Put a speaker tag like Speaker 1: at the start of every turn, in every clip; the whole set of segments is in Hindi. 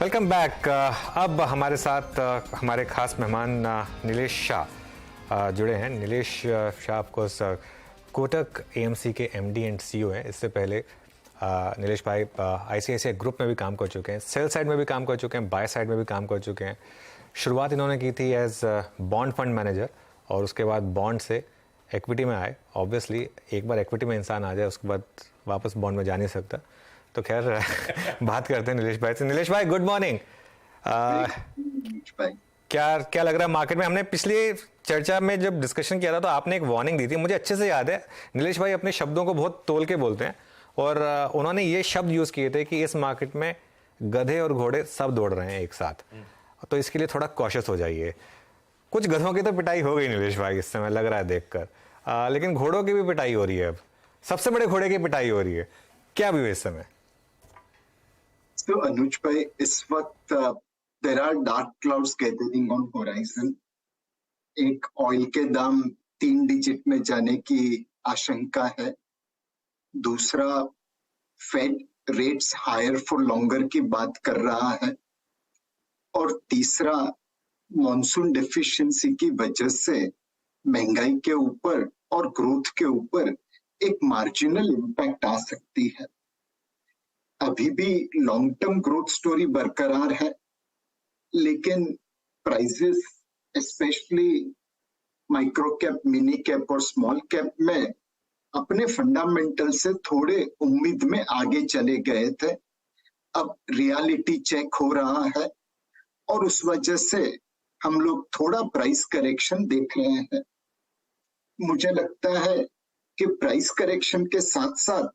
Speaker 1: Welcome back. अब हमारे साथ हमारे खास मेहमान नीलेश शाह जुड़े हैं। नीलेश शाह ऑफकोर्स कोटक एएमसी के एमडी एंड सीईओ हैं। इससे पहले नीलेश भाई आईसीआईसीआई ग्रुप में भी काम कर चुके हैं, सेल साइड में भी काम कर चुके हैं, बाय साइड में भी काम कर चुके हैं। शुरुआत इन्होंने की थी एज बॉन्ड फंड मैनेजर और उसके बाद बॉन्ड से इक्विटी में आए। ऑब्वियसली एक बार इक्विटी में इंसान आ जाए उसके बाद वापस बॉन्ड में जा नहीं सकता। तो खैर बात करते हैं नीलेश भाई से। नीलेश भाई गुड मॉर्निंग। क्या लग रहा है मार्केट में? हमने पिछली चर्चा में जब डिस्कशन किया था तो आपने एक वार्निंग दी थी, मुझे अच्छे से याद है। नीलेश भाई अपने शब्दों को बहुत तोल के बोलते हैं और उन्होंने ये शब्द यूज किए थे कि इस मार्केट में गधे और घोड़े सब दौड़ रहे हैं एक साथ, तो इसके लिए थोड़ा कॉशियस हो जाइए। कुछ गधों की तो पिटाई हो गई नीलेश भाई इस समय लग रहा है देखकर, लेकिन घोड़ों की भी पिटाई हो रही है। अब सबसे बड़े घोड़े की पिटाई हो रही है, क्या भी इस समय?
Speaker 2: तो अनुज भाई, इस वक्त there are dark clouds gathering on horizon. एक ऑयल के दाम 3 डिजिट में जाने की आशंका है। दूसरा, fed rates higher for longer की बात कर रहा है। और तीसरा, मॉनसून डेफिशिएंसी की वजह से महंगाई के ऊपर और ग्रोथ के ऊपर एक मार्जिनल इम्पैक्ट आ सकती है। अभी भी लॉन्ग टर्म ग्रोथ स्टोरी बरकरार है, लेकिन prices specially micro cap, mini cap और स्मॉल कैप में अपने फंडामेंटल से थोड़े उम्मीद में आगे चले गए थे। अब रियलिटी चेक हो रहा है और उस वजह से हम लोग थोड़ा प्राइस करेक्शन देख रहे हैं। मुझे लगता है कि प्राइस करेक्शन के साथ साथ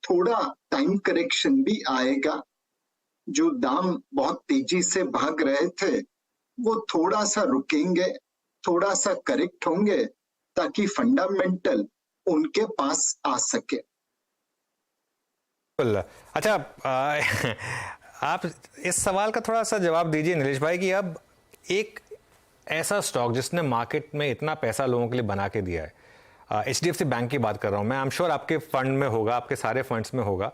Speaker 2: थोड़ा टाइम करेक्शन भी आएगा। जो दाम बहुत तेजी से भाग रहे थे वो थोड़ा सा रुकेंगे, थोड़ा सा करेक्ट होंगे ताकि फंडामेंटल उनके पास आ सके।
Speaker 1: अच्छा, आप इस सवाल का थोड़ा सा जवाब दीजिए नीलेश भाई कि अब एक ऐसा स्टॉक जिसने मार्केट में इतना पैसा लोगों के लिए बना के दिया है, HDFC बैंक की बात कर रहा हूं मैं, आई एम श्योर आपके फंड में होगा, आपके सारे फंड्स में होगा,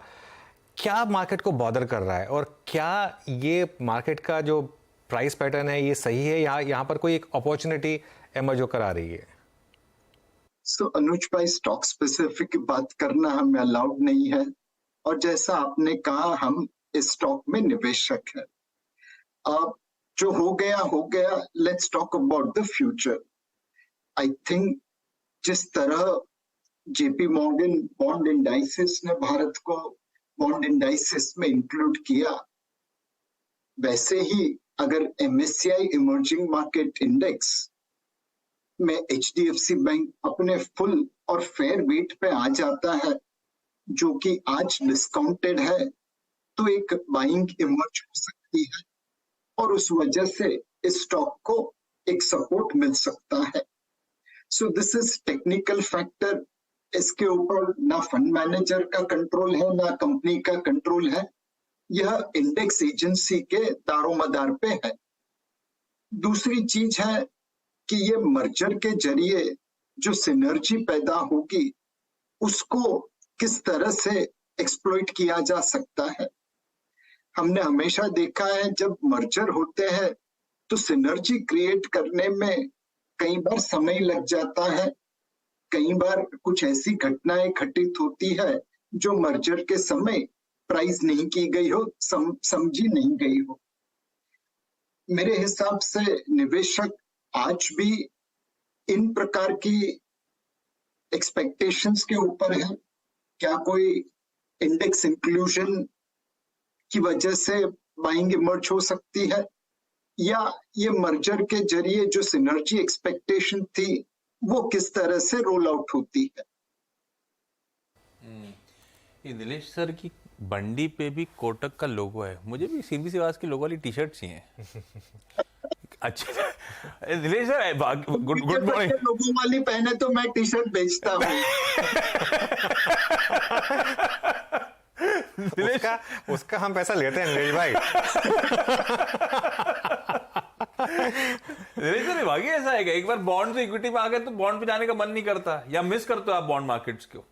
Speaker 1: क्या मार्केट को बॉदर कर रहा है और क्या ये मार्केट का जो प्राइस पैटर्न है ये सही है या यहाँ पर कोई एक अपॉर्चुनिटी एमर्ज होकर आ रही है?
Speaker 2: सो अनुज भाई, स्टॉक स्पेसिफिक बात करना हमें अलाउड नहीं है और जैसा आपने कहा हम इस स्टॉक में निवेशक है। अब जो हो गया, let's talk about the future. I think जिस तरह जेपी मॉर्गन बॉन्ड इंडाइसेस ने भारत को बॉन्ड इंडाइसेस में इंक्लूड किया, वैसे ही अगर MSCI इमर्जिंग मार्केट इंडेक्स में HDFC बैंक अपने फुल और फेयर वेट पे आ जाता है, जो कि आज डिस्काउंटेड है, तो एक बाइंग इमर्ज हो सकती है और उस वजह से इस स्टॉक को एक सपोर्ट मिल सकता है। So this is technical factor. इसके ऊपर ना फंड मैनेजर का कंट्रोल है ना कंपनी का कंट्रोल है, यह इंडेक्स एजेंसी के दारोमदार पे है। दूसरी चीज है कि ये मर्जर के जरिए जो सिनर्जी पैदा होगी उसको किस तरह से एक्सप्लॉइट किया जा सकता है। हमने हमेशा देखा है जब मर्जर होते हैं तो सिनर्जी क्रिएट करने में कई बार समय लग जाता है, कई बार कुछ ऐसी घटनाएं घटित होती है जो मर्जर के समय प्राइस नहीं की गई हो, समझी नहीं गई हो। मेरे हिसाब से निवेशक आज भी इन प्रकार की एक्सपेक्टेशंस के ऊपर है। क्या कोई इंडेक्स इंक्लूजन की वजह से बाइंग इमर्ज हो सकती है, या ये मर्जर के जरिए जो सिनर्जी एक्सपेक्टेशन थी वो किस तरह से रोल आउट होती है।
Speaker 3: ये नीलेश सर की बंडी पे भी कोटक का लोगो है। मुझे भी सीधी सी आवाज की लोगो वाली टी-शर्ट चाहिए। अच्छा नीलेश सर, गुड मॉर्निंग।
Speaker 2: लोगों वाली पहने तो मैं टी-शर्ट बेचता हूँ।
Speaker 1: उसका हम पैसा लेते हैं नीलेश भाई।
Speaker 3: भाग्य ऐसा है कि एक बार बॉन्ड से इक्विटी में आ गए तो बॉन्ड पे जाने का मन नहीं करता, या मिस करते हो आप बॉन्ड मार्केट्स को?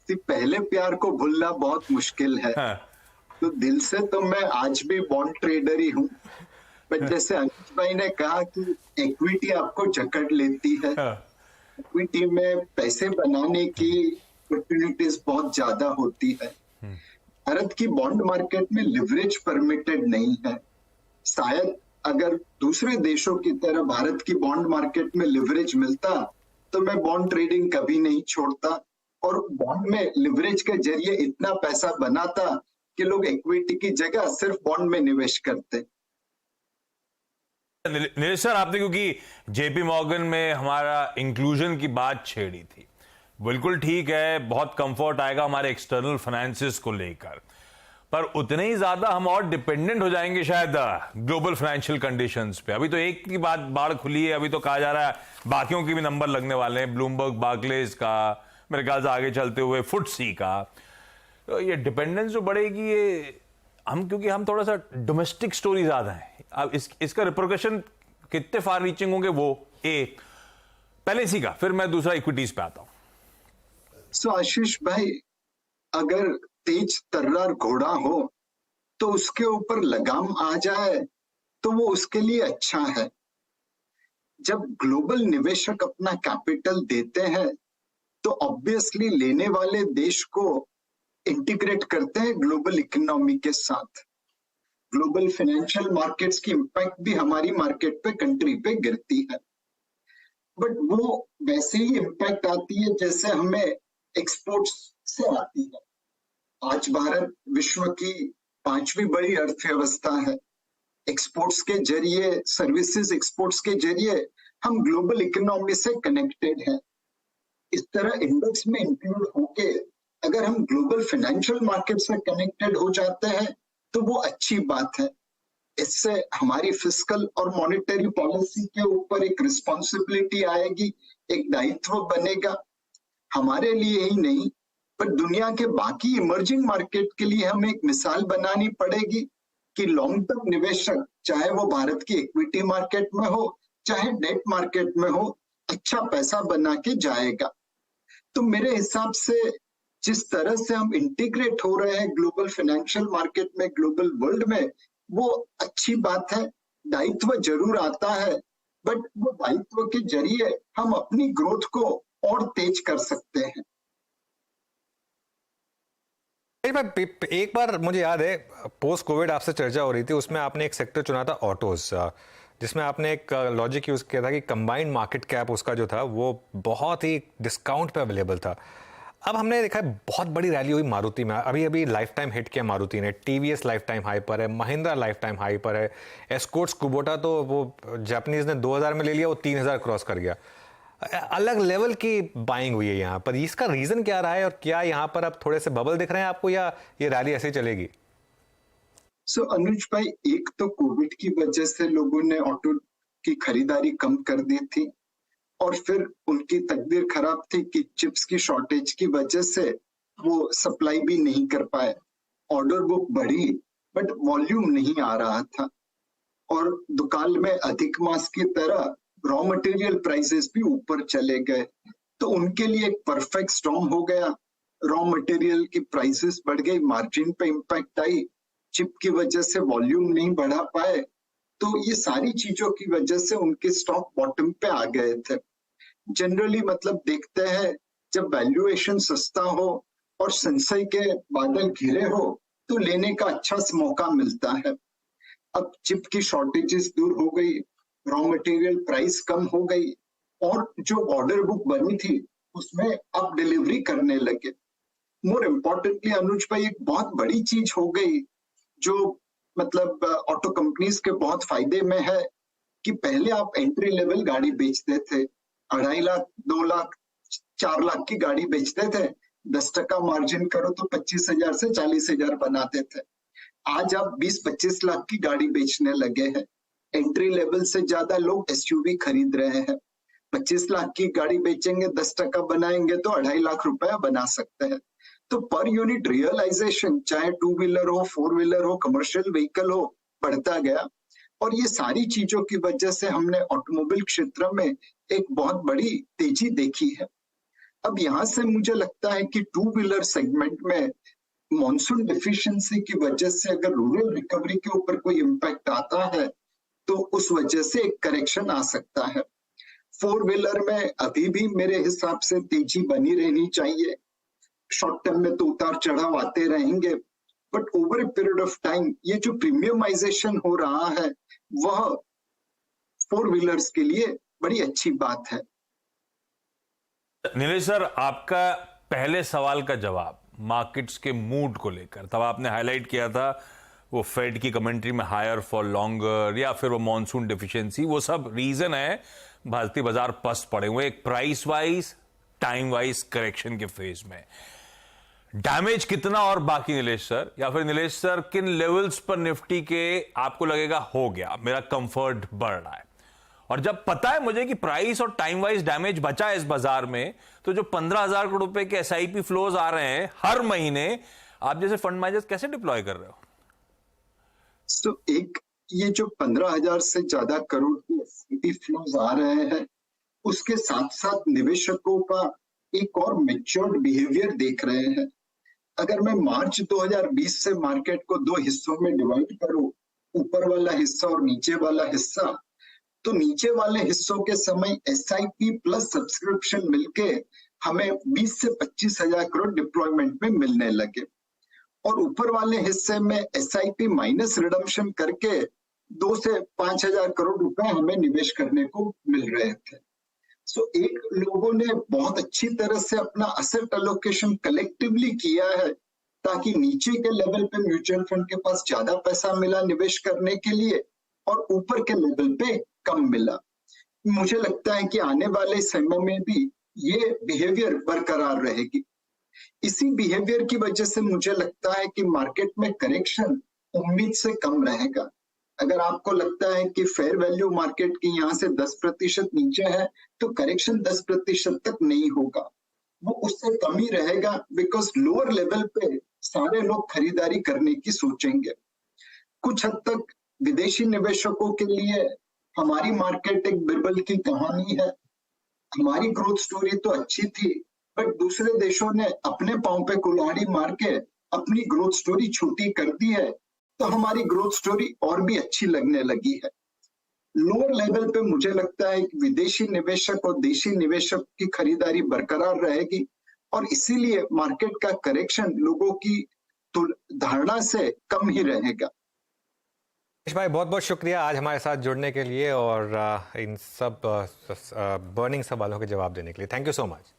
Speaker 2: पहले प्यार को भूलना बहुत मुश्किल है।
Speaker 3: हाँ।
Speaker 2: तो दिल से तो मैं आज भी बॉन्ड ट्रेडर ही हूँ, बट जैसे अनुज भाई ने कहा कि इक्विटी आपको जकड़ लेती है, इक्विटी में पैसे बनाने की अपॉर्चुनिटीज बहुत ज्यादा होती है। भारत की बॉन्ड मार्केट में लिवरेज परमिटेड नहीं है। शायद अगर दूसरे देशों की तरह भारत की बॉन्ड मार्केट में लिवरेज मिलता तो मैं बॉन्ड ट्रेडिंग कभी नहीं छोड़ता, और बॉन्ड में लिवरेज के जरिए इतना पैसा बनाता कि लोग इक्विटी की जगह सिर्फ बॉन्ड में निवेश करते।
Speaker 3: नीलेश सर, आपने क्योंकि जेपी मॉर्गन में हमारा इंक्लूजन की बात छेड़ी थी, बिल्कुल ठीक है, बहुत कंफर्ट आएगा हमारे एक्सटर्नल फाइनेंसेस को लेकर, पर उतने ही ज्यादा हम और डिपेंडेंट हो जाएंगे शायद ग्लोबल फाइनेंशियल कंडीशंस पे। अभी तो एक की बात बाढ़ खुली है, अभी तो कहा जा रहा है बाकियों की भी नंबर लगने वाले हैं, ब्लूमबर्ग बार्कलेज का, मेरे ख्याल से आगे चलते हुए फुटसी का। तो ये डिपेंडेंस जो बढ़ेगी, ये क्योंकि हम थोड़ा सा डोमेस्टिक स्टोरी ज्यादा है, अब इसका रिप्रोकेशन कितने फार रीचिंग होंगे वो पहले इसी का, फिर मैं दूसरा इक्विटीज पे आता हूं।
Speaker 2: सो आशीष भाई, अगर तेज तर्रार घोड़ा हो तो उसके ऊपर लगाम आ जाए तो वो उसके लिए अच्छा है। जब ग्लोबल निवेशक अपना कैपिटल देते हैं तो ऑब्वियसली लेने वाले देश को इंटीग्रेट करते हैं ग्लोबल इकोनॉमी के साथ। ग्लोबल फाइनेंशियल मार्केट्स की इंपैक्ट भी हमारी मार्केट पे, कंट्री पे गिरती है, बट वो वैसे ही इंपैक्ट आती है जैसे हमें एक्सपोर्ट्स से आती है। आज भारत विश्व की 5वीं बड़ी अर्थव्यवस्था है। एक्सपोर्ट्स के जरिए, सर्विसेज एक्सपोर्ट्स के जरिए हम ग्लोबल इकोनॉमी से कनेक्टेड हैं। इस तरह इंडेक्स में इंक्लूड होके अगर हम ग्लोबल फाइनेंशियल मार्केट से कनेक्टेड हो जाते हैं तो वो अच्छी बात है। इससे हमारी फिस्कल और मॉनेटरी पॉलिसी के ऊपर एक रिस्पॉन्सिबिलिटी आएगी, एक दायित्व बनेगा हमारे लिए ही नहीं, पर दुनिया के बाकी इमर्जिंग मार्केट के लिए हमें एक मिसाल बनानी पड़ेगी कि लॉन्ग टर्म निवेशक, चाहे वो भारत की इक्विटी मार्केट में हो चाहे डेट मार्केट में हो, अच्छा पैसा बना के जाएगा। तो मेरे हिसाब से जिस तरह से हम इंटीग्रेट हो रहे हैं ग्लोबल फाइनेंशियल मार्केट में, ग्लोबल वर्ल्ड में, वो अच्छी बात है। दायित्व जरूर आता है, बट वो दायित्व के जरिए हम अपनी ग्रोथ को और तेज कर सकते हैं।
Speaker 1: एक बार मुझे याद है पोस्ट कोविड आपसे चर्चा हो रही थी, उसमें आपने एक सेक्टर चुना था ऑटोज, जिसमें आपने एक लॉजिक यूज किया था कि कंबाइंड मार्केट कैप उसका जो था वो बहुत ही डिस्काउंट पे अवेलेबल था। अब हमने देखा है बहुत बड़ी रैली हुई मारुति में, अभी अभी लाइफ टाइम हिट किया मारुति ने, टीवीएस लाइफ टाइम हाई पर है, महिंद्रा लाइफ टाइम हाई पर है, एस्कॉर्ट्स कुबोटा तो वो जापानीज ने 2000 में ले लिया, वो 3000 क्रॉस कर गया। अलग लेवल की बाइंग हुई है यहाँ पर। इसका रीजन क्या रहा है, और क्या यहाँ पर अब थोड़े से बबल दिख रहे हैं आपको, या ये रैली ऐसे ही चलेगी?
Speaker 2: सो अनुज भाई, एक तो कोविड की वजह से लोगों ने ऑटो की खरीदारी कम कर दी थी, और फिर उनकी तकदीर खराब थी कि चिप्स की शॉर्टेज की वजह से वो सप्लाई भी नहीं कर पाए। ऑर्डर बुक बढ़ी बट वॉल्यूम नहीं आ रहा था, और दुकान में अधिक मास की तरह रॉ मटेरियल प्राइसेस भी ऊपर चले गए, तो उनके लिए एक परफेक्ट स्टॉर्म हो गया। रॉ मटेरियल की प्राइसेस बढ़ गई, मार्जिन पे इंपैक्ट आई, चिप की वजह से वॉल्यूम नहीं बढ़ा पाए, तो ये सारी चीजों की वजह से उनके स्टॉक बॉटम पे आ गए थे। जनरली मतलब देखते हैं जब वैल्यूएशन सस्ता हो और संशय के बादल घिरे हो तो लेने का अच्छा मौका मिलता है। अब चिप की शॉर्टेजेस दूर हो गई, रॉ मटेरियल प्राइस कम हो गई, और जो ऑर्डर बुक बनी थी उसमें अब डिलीवरी करने लगे। मोर इम्पोर्टेंटली अनुज भाई, एक बहुत बड़ी चीज हो गई जो मतलब ऑटो कंपनीज के बहुत फायदे में है कि पहले आप एंट्री लेवल गाड़ी बेचते थे, 2.5 लाख 2 लाख 4 लाख की गाड़ी बेचते थे, 10% मार्जिन करो तो 25,000 से 40,000 बनाते थे। आज आप 20-25 लाख की गाड़ी बेचने लगे हैं। एंट्री लेवल से ज्यादा लोग एसयूवी खरीद रहे हैं। 25 लाख की गाड़ी बेचेंगे, 10% बनाएंगे तो 2.5 लाख रुपया बना सकते हैं। तो पर यूनिट रियलाइजेशन, चाहे 2 व्हीलर हो, 4 व्हीलर हो, कमर्शियल व्हीकल हो, बढ़ता गया। और ये सारी चीजों की वजह से हमने ऑटोमोबाइल क्षेत्र में एक बहुत बड़ी तेजी देखी है। अब यहाँ से मुझे लगता है कि 2 व्हीलर सेगमेंट में मॉनसून डिफिशिएंसी की वजह से अगर रूरल रिकवरी के ऊपर कोई इम्पैक्ट आता है तो उस वजह से एक करेक्शन आ सकता है। फोर व्हीलर में अभी भी मेरे हिसाब से तेजी बनी रहनी चाहिए। शॉर्ट टर्म में तो उतार चढ़ाव आते रहेंगे, but over a period of time ये जो प्रीमियमाइजेशन हो रहा है वह फोर व्हीलर्स के लिए बड़ी अच्छी बात है।
Speaker 3: नीलेश सर, आपका पहले सवाल का जवाब मार्केट्स के मूड को लेकर, तब आपने हाईलाइट किया था वो फेड की कमेंट्री में हायर फॉर लॉन्गर या फिर वो मॉनसून डिफिशिएंसी, वो सब रीजन है भारतीय बाजार पस्त पड़े हुए एक price wise time wise correction के फेज में। डैमेज कितना और बाकी नीलेश सर, या फिर नीलेश सर किन लेवल्स पर निफ्टी के आपको लगेगा हो गया, मेरा कंफर्ट बढ़ रहा है? और जब पता है मुझे कि प्राइस और टाइम वाइज डैमेज बचा है इस बाजार में, तो जो 15,000 करोड़ रुपए के एसआईपी फ्लोज आ रहे हैं हर महीने, आप जैसे फंड मैनेजर्स कैसे डिप्लॉय कर रहे हो?
Speaker 2: तो एक ये जो 15,000 से ज्यादा करोड़ के एसआईपी फ्लोज आ रहे हैं, उसके साथ साथ निवेशकों का एक और मैच्योर्ड बिहेवियर देख रहे हैं। अगर मैं मार्च 2020 से मार्केट को दो हिस्सों में डिवाइड करूं, ऊपर वाला हिस्सा और नीचे वाला हिस्सा, तो नीचे वाले हिस्सों के समय एसआईपी प्लस सब्सक्रिप्शन मिलके हमें 20 से 25,000 करोड़ डिप्लॉयमेंट में मिलने लगे, और ऊपर वाले हिस्से में एसआईपी माइनस रिडम्पशन करके 2 से 5,000 करोड़ रुपए हमें निवेश करने को मिल रहे थे। सो एक लोगों ने बहुत अच्छी तरह से अपना असेट एलोकेशन कलेक्टिवली किया है, ताकि नीचे के लेवल पे म्यूचुअल फंड के पास ज्यादा पैसा मिला निवेश करने के लिए और ऊपर के लेवल पे कम मिला। मुझे लगता है कि आने वाले समय में भी ये बिहेवियर बरकरार रहेगी। इसी बिहेवियर की वजह से मुझे लगता है कि मार्केट में करेक्शन उम्मीद से कम रहेगा। अगर आपको लगता है कि फेयर वैल्यू मार्केट की यहाँ से 10% नीचे है, तो करेक्शन 10% तक नहीं होगा, वो उससे कम ही रहेगा, बिकॉज लोअर लेवल पे सारे लोग खरीदारी करने की सोचेंगे। कुछ हद तक विदेशी निवेशकों के लिए हमारी मार्केट एक बिरबल की कहानी है। हमारी ग्रोथ स्टोरी तो अच्छी थी, बट दूसरे देशों ने अपने पांव पे कुल्हाड़ी मार के अपनी ग्रोथ स्टोरी छोटी कर दी है, तो हमारी ग्रोथ स्टोरी और भी अच्छी लगने लगी है। लोअर लेवल पे मुझे लगता है कि विदेशी निवेशक और देशी निवेशक की खरीदारी बरकरार रहेगी, और इसीलिए मार्केट का करेक्शन लोगों की धारणा से कम ही रहेगा।
Speaker 1: भाई बहुत बहुत शुक्रिया आज हमारे साथ जुड़ने के लिए और इन सब बर्निंग सवालों के जवाब देने के लिए। Thank you so much.